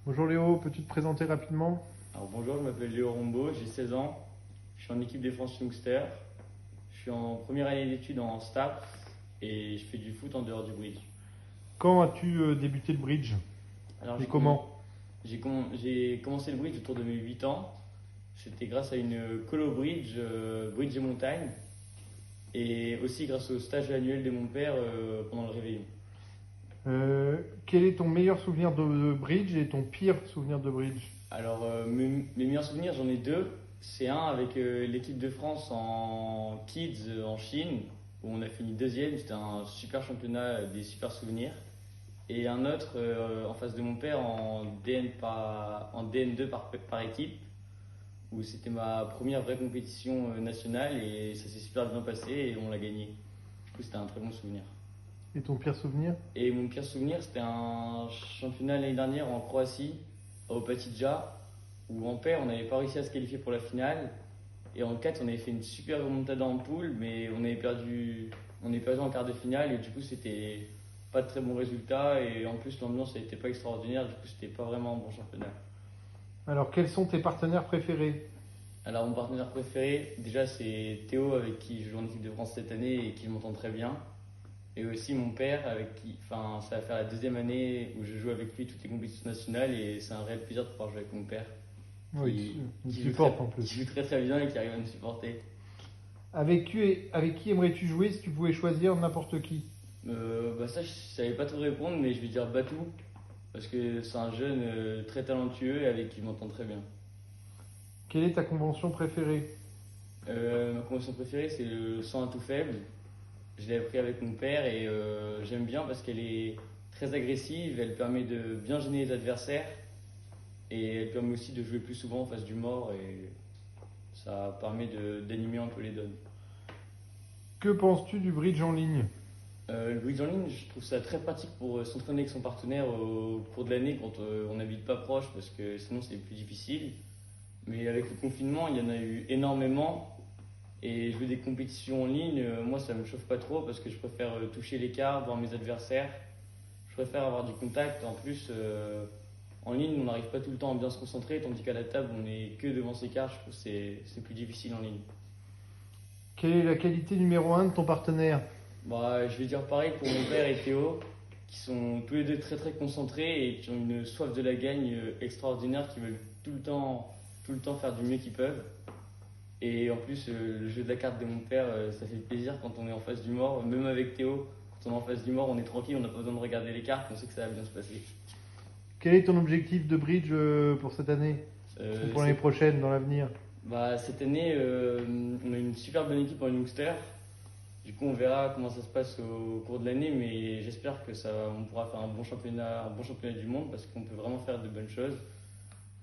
Bonjour Léo, peux-tu te présenter rapidement? Alors bonjour, je m'appelle Léo Rombaud, j'ai 16 ans, je suis en équipe de France Youngster, je suis en première année d'études en STAPS et je fais du foot en dehors du bridge. Quand as-tu débuté le bridge Alors et comment? j'ai commencé le bridge autour de mes 8 ans, c'était grâce à une colo bridge, bridge et montagne, et aussi grâce au stage annuel de mon père pendant le réveillon. Quel est ton meilleur souvenir de bridge et ton pire souvenir de bridge? Alors mes meilleurs souvenirs, j'en ai deux. C'est un avec l'équipe de France en kids en Chine, où on a fini deuxième, c'était un super championnat, des super souvenirs. Et un autre en face de mon père en DN2 par équipe, où c'était ma première vraie compétition nationale et ça s'est super bien passé et on l'a gagné. Du coup, c'était un très bon souvenir. Et ton pire souvenir? Et mon pire souvenir, c'était un championnat l'année dernière en Croatie, à Opatija, où en paire, on n'avait pas réussi à se qualifier pour la finale. Et en 4, on avait fait une super remontada en poule, mais on est perdu en quart de finale. Et du coup, c'était pas de très bons résultats. Et en plus, l'ambiance n'était pas extraordinaire. Du coup, c'était pas vraiment un bon championnat. Alors quels sont tes partenaires préférés? Alors, mon partenaire préféré, déjà, c'est Théo, avec qui je joue en équipe de France cette année et qui m'entend très bien. Et aussi mon père, avec qui, enfin, ça va faire la deuxième année où je joue avec lui toutes les compétitions nationales et c'est un réel plaisir de pouvoir jouer avec mon père Oui, il qui te joue très, supporte en plus. qui joue très très bien et qui arrive à me supporter. Avec qui aimerais-tu jouer si tu pouvais choisir n'importe qui? Bah ça, je savais pas trop répondre, mais je vais dire Batou parce que c'est un jeune très talentueux et avec qui je m'entends très bien. Quelle est ta convention préférée? Ma convention préférée, c'est le 100 à tout faible. Je l'ai appris avec mon père et j'aime bien parce qu'elle est très agressive, elle permet de bien gêner les adversaires. Et elle permet aussi de jouer plus souvent en face du mort et ça permet d'animer un peu les donnes. Que penses-tu du bridge en ligne? Le bridge en ligne, je trouve ça très pratique pour s'entraîner avec son partenaire au cours de l'année quand on n'habite pas proche parce que sinon c'est plus difficile. Mais avec le confinement, il y en a eu énormément et jouer des compétitions en ligne, moi ça me chauffe pas trop parce que je préfère toucher les cartes, voir mes adversaires. Je préfère avoir du contact. En plus, en ligne, on n'arrive pas tout le temps à bien se concentrer, tandis qu'à la table, on est que devant ses cartes. Je trouve que c'est plus difficile en ligne. Quelle est la qualité numéro un de ton partenaire? Bah, je vais dire pareil pour mon père et Théo, qui sont tous les deux très très concentrés et qui ont une soif de la gagne extraordinaire, qui veulent tout le temps faire du mieux qu'ils peuvent. Et en plus, le jeu de la carte de mon père, ça fait plaisir quand on est en face du mort. Même avec Théo, quand on est en face du mort, on est tranquille, on n'a pas besoin de regarder les cartes, on sait que ça va bien se passer. Quel est ton objectif de bridge pour cette année? Ou pour l'année C'est prochaine, dans l'avenir? Bah, cette année, on a une super bonne équipe en Youngster. Du coup, on verra comment ça se passe au cours de l'année, mais j'espère que on pourra faire un bon championnat du monde parce qu'on peut vraiment faire de bonnes choses.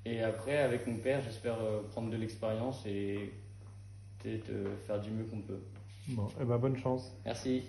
Et après, avec mon père, j'espère prendre de l'expérience et peut-être faire du mieux qu'on peut. Bon, eh ben bonne chance. Merci.